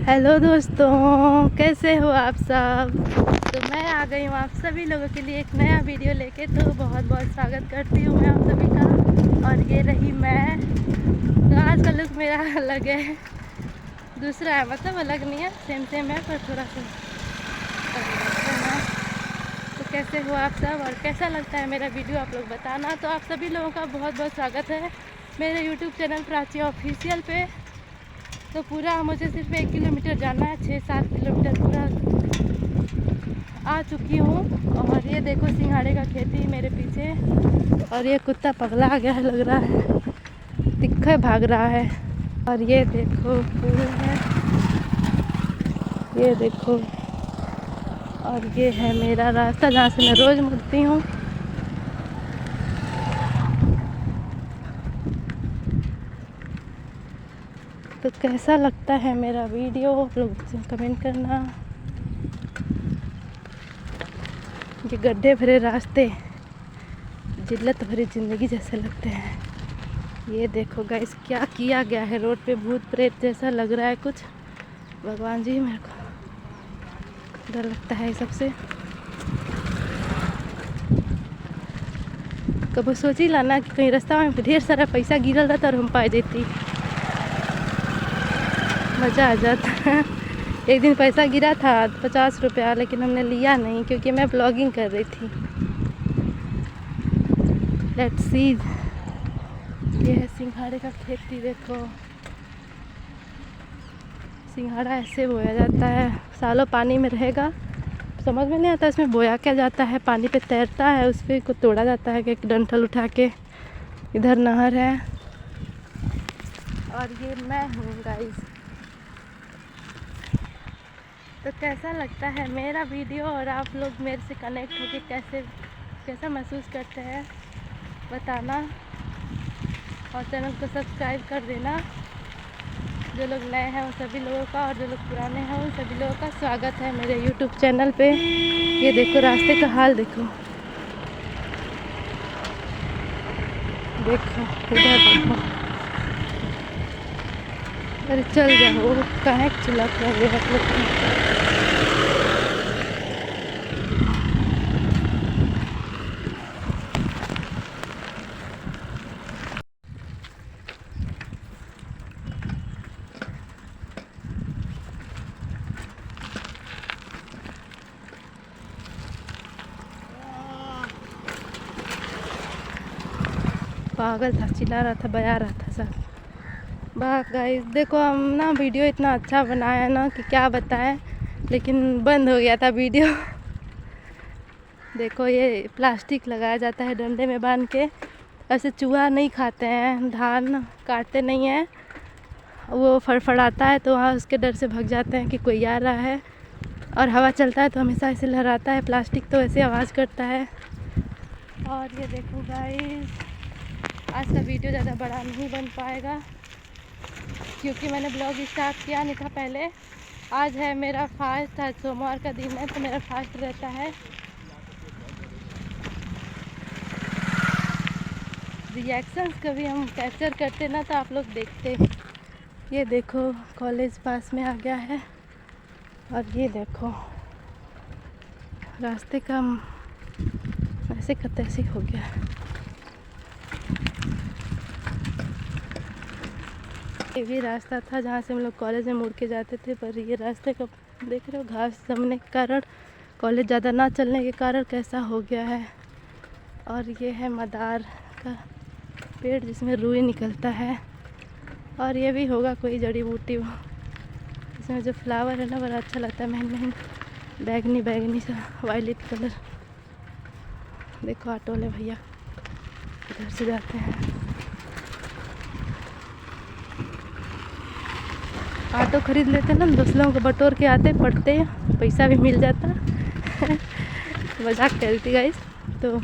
Hello दोस्तों, कैसे हो आप सब। तो मैं आ गई हूँ आप सभी लोगों के लिए एक नया वीडियो लेके। तो बहुत बहुत स्वागत करती हूँ मैं आप सभी का। और ये रही मैं। तो आज का लुक मेरा अलग है, दूसरा है, मतलब अलग नहीं है, सेम सेम है पर थोड़ा सा अलग है। तो कैसे हो आप सब और कैसा लगता है मेरा वीडियो, आप लोग बताना। तो आप सभी लोगों का बहुत बहुत स्वागत है मेरे यूट्यूब चैनल प्राची ऑफिशियल पे। तो पूरा मुझे सिर्फ 1 किलोमीटर जाना है, 6-7 किलोमीटर पूरा आ चुकी हूँ। और ये देखो सिंघाड़े का खेती मेरे पीछे। और ये कुत्ता पगला गया है लग रहा है, तिक्के भाग रहा है। और ये देखो फूल है, ये देखो। और ये है मेरा रास्ता जहाँ से मैं रोज़ मुड़ती हूँ। तो कैसा लगता है मेरा वीडियो, आप लोग कमेंट करना। ये गड्ढे भरे रास्ते जिल्लत भरी ज़िंदगी जैसे लगते हैं। ये देखो गाइस क्या किया गया है रोड पे, भूत प्रेत जैसा लग रहा है कुछ। भगवान जी, मेरे को डर लगता है सबसे। कभी सोची लाना कि कहीं रास्ता में ढेर सारा पैसा गिरल रहता और हम पा जाती, मज़ा आ जाता। एक दिन पैसा गिरा था 50 रुपया, लेकिन हमने लिया नहीं क्योंकि मैं ब्लॉगिंग कर रही थी। Let's see. ये है सिंघाड़े का खेती, देखो सिंघाड़ा ऐसे बोया जाता है, सालों पानी में रहेगा। समझ में नहीं आता इसमें बोया क्या जाता है। पानी पे तैरता है, उस पर को तोड़ा जाता है कि एक डंठल उठा के। इधर नहर है और ये मैं हूँ गाइस। तो कैसा लगता है मेरा वीडियो और आप लोग मेरे से कनेक्ट होके कैसा महसूस करते हैं बताना। और चैनल को सब्सक्राइब कर देना। जो लोग नए हैं उन सभी लोगों का, और जो लोग पुराने हैं उन सभी लोगों का स्वागत है मेरे यूट्यूब चैनल पे। ये देखो रास्ते का हाल, देखो देखो इधर देखो। अरे चल जाओ, काहे चिल्ला रहे हैं आप लोग। पागल था, चिल्ला रहा था, बजा रहा था सब। बात गाइस देखो, हम ना वीडियो इतना अच्छा बनाया ना कि क्या बताएं, लेकिन बंद हो गया था वीडियो। देखो ये प्लास्टिक लगाया जाता है डंडे में बांध के। ऐसे चूहा नहीं खाते हैं, धान काटते नहीं हैं, वो फड़फड़ाता है तो वहाँ उसके डर से भाग जाते हैं कि कोई आ रहा है। और हवा चलता है तो हमेशा ऐसे लहराता है, प्लास्टिक तो ऐसे आवाज़ करता है। और ये देखो गाइस, आज का वीडियो ज़्यादा बड़ा नहीं बन पाएगा क्योंकि मैंने ब्लॉग स्टार्ट किया नहीं था पहले। आज है मेरा फास्ट, आज सोमवार का दिन है तो मेरा फास्ट रहता है। रिएक्शंस कभी हम कैप्चर करते ना तो आप लोग देखते। ये देखो कॉलेज पास में आ गया है। और ये देखो रास्ते का ऐसे का तैसे हो गया है। ये भी रास्ता था जहाँ से हम लोग कॉलेज में मुड़ के जाते थे, पर ये रास्ते का देख रहे हो, घास जमने के कारण, कॉलेज ज़्यादा ना चलने के कारण कैसा हो गया है। और ये है मदार का पेड़ जिसमें रुई निकलता है। और ये भी होगा कोई जड़ी बूटी, वो इसमें जो फ्लावर है ना बड़ा अच्छा लगता है, महीन महीन बैगनी बैगनी सा वायलेट कलर। देखो ऑटो वाले भैया इधर से जाते हैं। ऑटो खरीद लेते ना, दूसरों को बटोर के आते पढ़ते, पैसा भी मिल जाता। मजाक करती गाइस। तो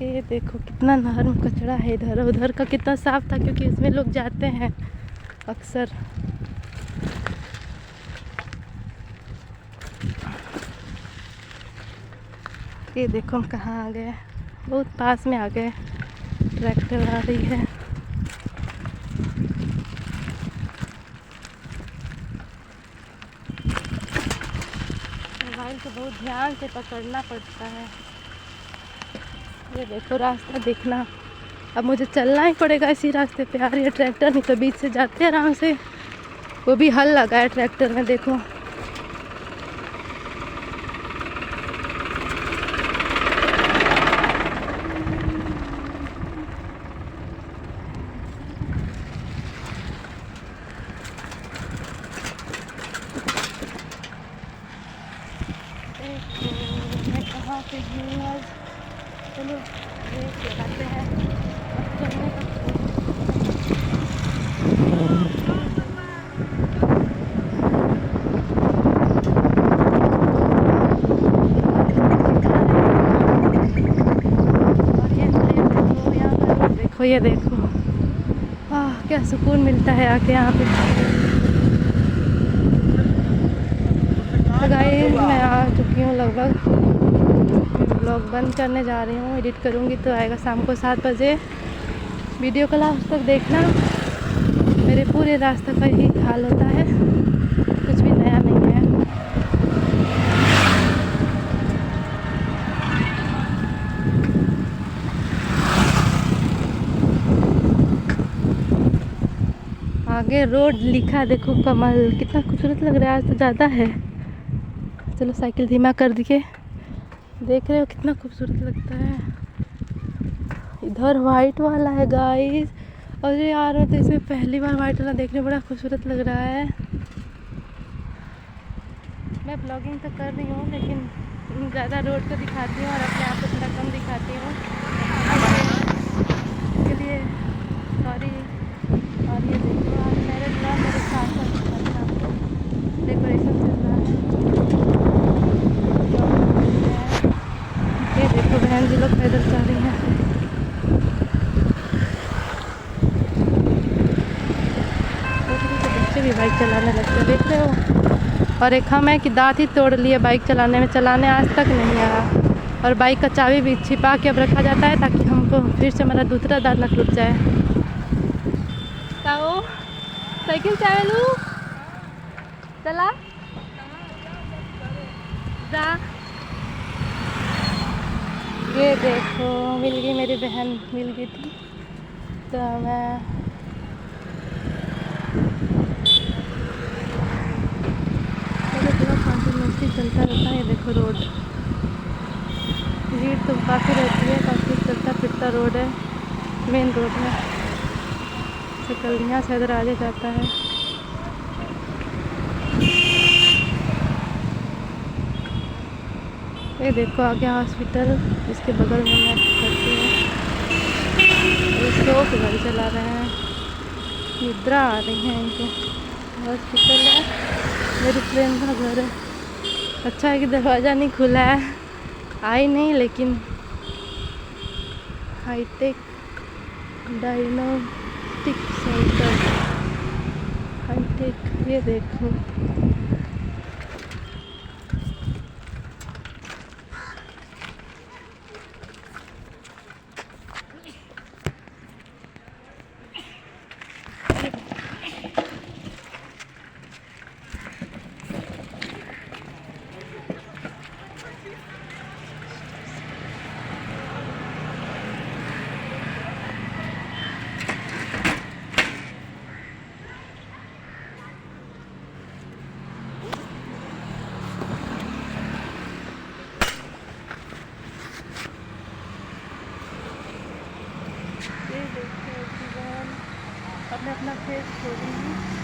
ये देखो कितना नहर में कचरा है, इधर उधर का कितना साफ था क्योंकि इसमें लोग जाते हैं अक्सर। ये देखो हम कहाँ आ गए, बहुत पास में आ गए। ट्रैक्टर आ रही है। को बहुत ध्यान से पकड़ना पड़ता है। ये देखो रास्ता देखना, अब मुझे चलना ही पड़ेगा इसी रास्ते पे। यार ये ट्रैक्टर नहीं तो बीच से जाते आराम से, वो भी हल लगा है ट्रैक्टर में देखो। मैं कहाँ पे हूँ आज, चलो रेस लगाते हैं। अब चलने का देखो, ये देखो क्या सुकून मिलता है आके यहाँ पे। तो गाइस मैं आ चुकी हूँ लगभग, ब्लॉग बंद करने जा रही हूँ। एडिट करूँगी तो आएगा शाम को 7 बजे। वीडियो को लास्ट तक देखना, मेरे पूरे रास्ते का यही हाल होता है, कुछ भी नया नहीं है। आगे रोड लिखा देखो, कमल, कितना खूबसूरत लग रहा है। आज तो ज़्यादा है। चलो साइकिल धीमा कर दिए, देख रहे हो कितना खूबसूरत लगता है। इधर वाइट वाला है गाइस, और ये यार तो इसमें पहली बार वाइट वाला देखने बड़ा खूबसूरत लग रहा है। मैं ब्लॉगिंग तो कर रही हूँ लेकिन ज़्यादा रोड को दिखाती हूँ और अपने आप को थोड़ा कम दिखाती हूँ, इसके लिए सॉरी। और ये देखो आज मेरे साथ डेकोरेशन चल रहा है। ये देखो बहन जी लोग पैदल जा रही हैं। बच्चे भी बाइक चलाने लगते, देख रहे हो। और एक हम है कि दांत ही तोड़ लिए बाइक चलाने में, चलाने आज तक नहीं आया। और बाइक का चाबी भी छिपा के अब रखा जाता है ताकि हमको फिर से हमारा दूसरा दांत न टूट जाए। ताओ साइकिल चालू चला जा। ये देखो मिल गई, मेरी बहन मिल गई थी तो मैं कंटिन्यूसली चलता रहता है। ये देखो रोड, भीड़ तो काफ़ी रहती है, काफ़ी चलता फिरता रोड है, मेन रोड है। सकलियाँ से इधर आगे जाता है। ये देखो आगे हॉस्पिटल, इसके बगल में मैं करती हूँ। स्लो से गाड़ी चला रहे हैं, निद्रा आ रही है इनको। हॉस्पिटल है, मेरी फ्रेंड का घर है। अच्छा है कि दरवाज़ा नहीं खुला है, आई नहीं, लेकिन हाईटेक डायग्नोस्टिक सेंटर हाईटेक, ये देखो। अपने अपना फेस छोड़ रही हूँ।